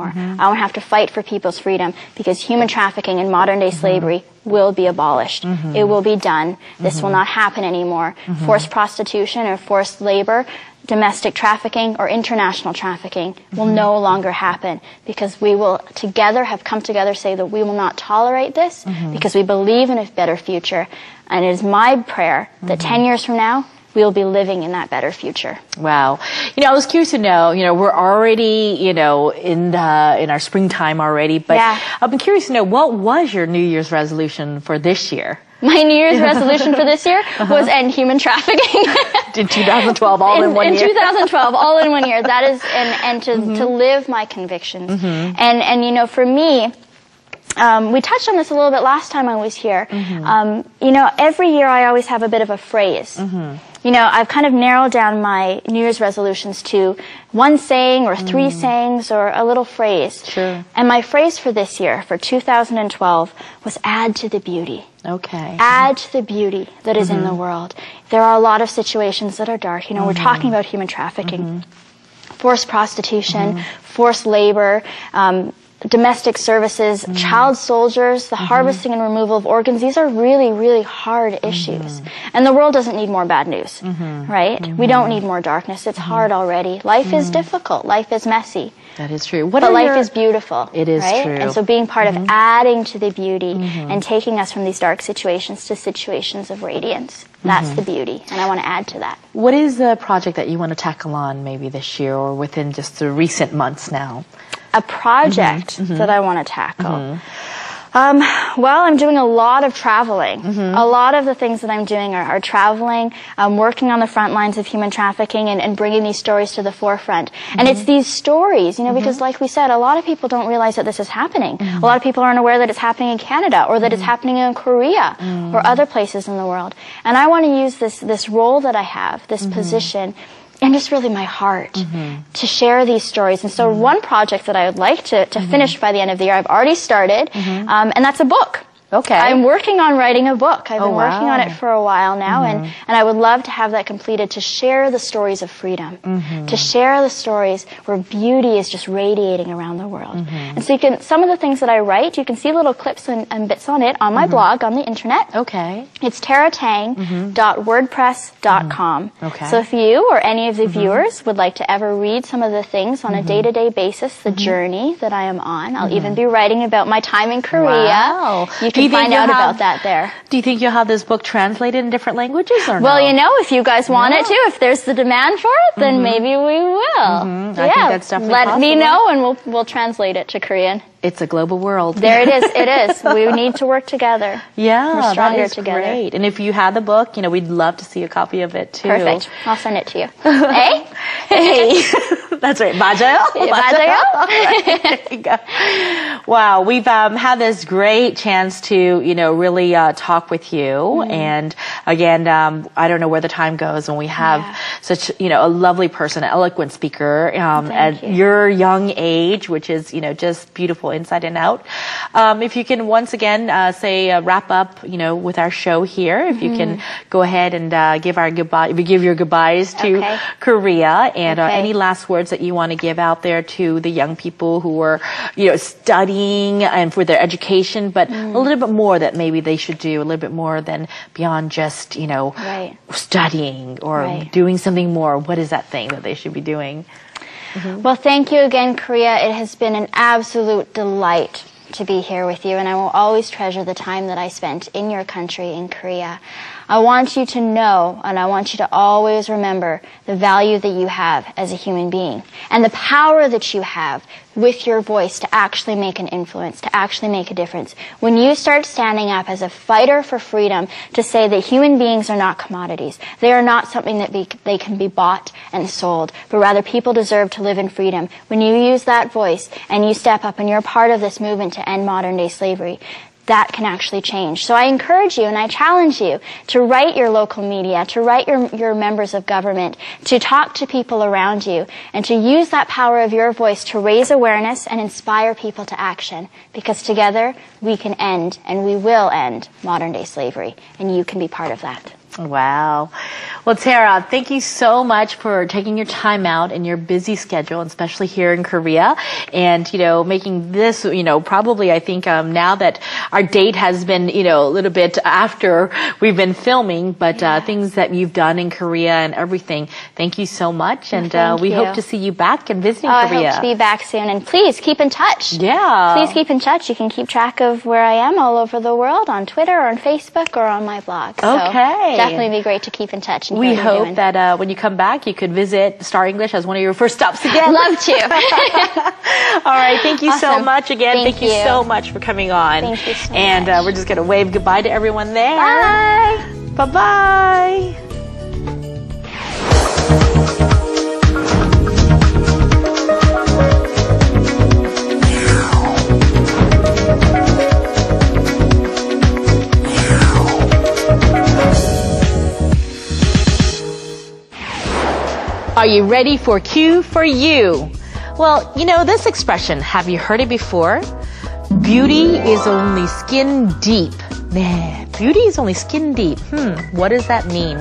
I won't have to fight for people's freedom because human trafficking and modern-day slavery will be abolished. It will be done. This will not happen anymore. Forced prostitution or forced labor, domestic trafficking or international trafficking will no longer happen because we will together have come together say that we will not tolerate this because we believe in a better future. And it is my prayer that 10 years from now, we'll be living in that better future. Wow. I was curious to know, we're already, in our springtime already, but I've been curious to know, what was your New Year's resolution for this year? My New Year's resolution for this year was end human trafficking. In 2012, all in 1 year. In 2012, all in 1 year. That is, and to live my convictions. And for me, we touched on this a little bit last time I was here. Every year I always have a bit of a phrase. I've kind of narrowed down my New Year's resolutions to one saying or three sayings or a little phrase. Sure. And my phrase for this year, for 2012, was add to the beauty. Okay. Add to the beauty that is in the world. There are a lot of situations that are dark. We're talking about human trafficking, forced prostitution, forced labor, domestic services, child soldiers, the harvesting and removal of organs. These are really, really hard issues. And the world doesn't need more bad news, right? We don't need more darkness. It's hard already. Life is difficult. Life is messy. That is true. But life is beautiful. It is right? true. And so being part of adding to the beauty and taking us from these dark situations to situations of radiance, that's the beauty. And I want to add to that. What is the project that you want to tackle on maybe this year or within just the recent months now? A project that I want to tackle. Well, I'm doing a lot of traveling. A lot of the things that I'm doing are traveling, working on the front lines of human trafficking and bringing these stories to the forefront. And it's these stories, because like we said, a lot of people don't realize that this is happening. A lot of people aren't aware that it's happening in Canada or that it's happening in Korea or other places in the world. And I want to use this role that I have, this position, and just really my heart to share these stories. And so one project that I would like to finish by the end of the year, I've already started, and that's a book. Okay. I'm working on writing a book. I've been working on it for a while now, and I would love to have that completed to share the stories of freedom, to share the stories where beauty is just radiating around the world. And so some of the things that I write, you can see little clips and bits on it on my blog on the internet. Okay. It's tarateng.wordpress.com. Okay. So if you or any of the viewers would like to ever read some of the things on a day-to-day basis, the journey that I am on, I'll even be writing about my time in Korea. Wow. You can find out about that there. Do you think you'll have this book translated in different languages or no? Well, if you guys want it to, if there's the demand for it, then maybe we will. I think that's definitely Let possible. me know and we'll translate it to Korean. It's a global world. There it is. It is. We need to work together. Yeah, we're stronger that is together. Great. And if you have the book, we'd love to see a copy of it too. Perfect. I'll send it to you. Hey? Hey. That's right. 맞아요? 맞아요? There you go. Wow, we've had this great chance to, really talk with you. And again, I don't know where the time goes when we have such, a lovely person, an eloquent speaker at your young age, which is, just beautiful inside and out. If you can once again wrap up, with our show here, if you can go ahead and give your goodbyes to Korea and any last words that you want to give out there to the young people who are, studying and for their education, but a little bit more that maybe they should do, a little bit more than beyond just, studying or doing something more. What is that thing that they should be doing? Well, thank you again, Korea. It has been an absolute delight to be here with you, and I will always treasure the time that I spent in your country, in Korea. I want you to know, and I want you to always remember the value that you have as a human being, and the power that you have with your voice to actually make an influence, to actually make a difference. When you start standing up as a fighter for freedom to say that human beings are not commodities, they are not something that they can be bought and sold, but rather people deserve to live in freedom. When you use that voice and you step up and you're part of this movement to end modern-day slavery, that can actually change. So I encourage you and I challenge you to write your local media, to write your members of government, to talk to people around you, and to use that power of your voice to raise awareness and inspire people to action. Because together we can end, and we will end, modern-day slavery, and you can be part of that. Wow. Well, Tara, thank you so much for taking your time out in your busy schedule, especially here in Korea, and, making this, probably I think now that our date has been, a little bit after we've been filming, but things that you've done in Korea and everything, thank you so much, and we hope to see you back and visiting Korea. I hope to be back soon, and please keep in touch. Yeah. Please keep in touch. You can keep track of where I am all over the world on Twitter or on Facebook or on my blog. Okay. So definitely be great to keep in touch. And we hope that when you come back, you could visit Star English as one of your first stops again. Love to. All right. Thank you so much again. Thank you so much for coming on. Thank you so and much. We're just going to wave goodbye to everyone there. Bye. Bye-bye. Are you ready for Q for you? Well, this expression, have you heard it before? Beauty is only skin deep. 네, beauty is only skin deep. What does that mean?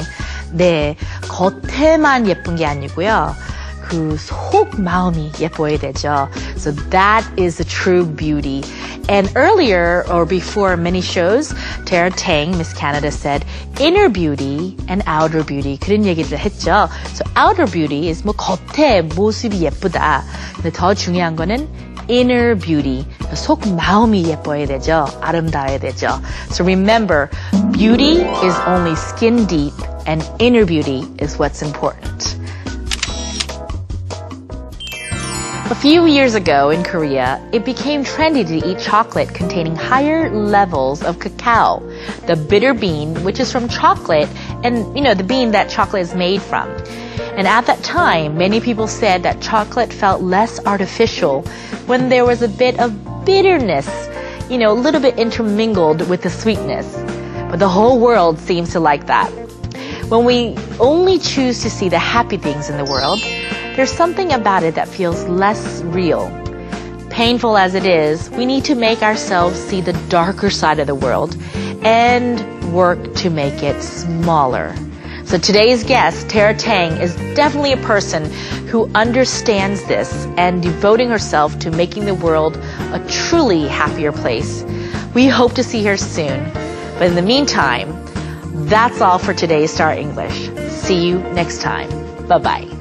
네, 겉에만 예쁜 게 아니고요. 그 속 마음이 예뻐야 되죠. So that is the true beauty. And earlier or before many shows, Tara Teng, Miss Canada, said inner beauty and outer beauty. 그런 얘기를 했죠. So outer beauty is 겉에 모습이 예쁘다. 근데 더 중요한 거는 inner beauty. 속 마음이 예뻐야 되죠. 아름다워야 되죠. So remember, beauty is only skin deep and inner beauty is what's important. A few years ago in Korea, it became trendy to eat chocolate containing higher levels of cacao, the bitter bean, which is from chocolate, and the bean that chocolate is made from. And at that time, many people said that chocolate felt less artificial when there was a bit of bitterness, a little bit intermingled with the sweetness. But the whole world seems to like that. When we only choose to see the happy things in the world, there's something about it that feels less real. Painful as it is, we need to make ourselves see the darker side of the world and work to make it smaller. So today's guest, Tara Teng, is definitely a person who understands this and devoting herself to making the world a truly happier place. We hope to see her soon. But in the meantime, that's all for today's Star English. See you next time. Bye-bye.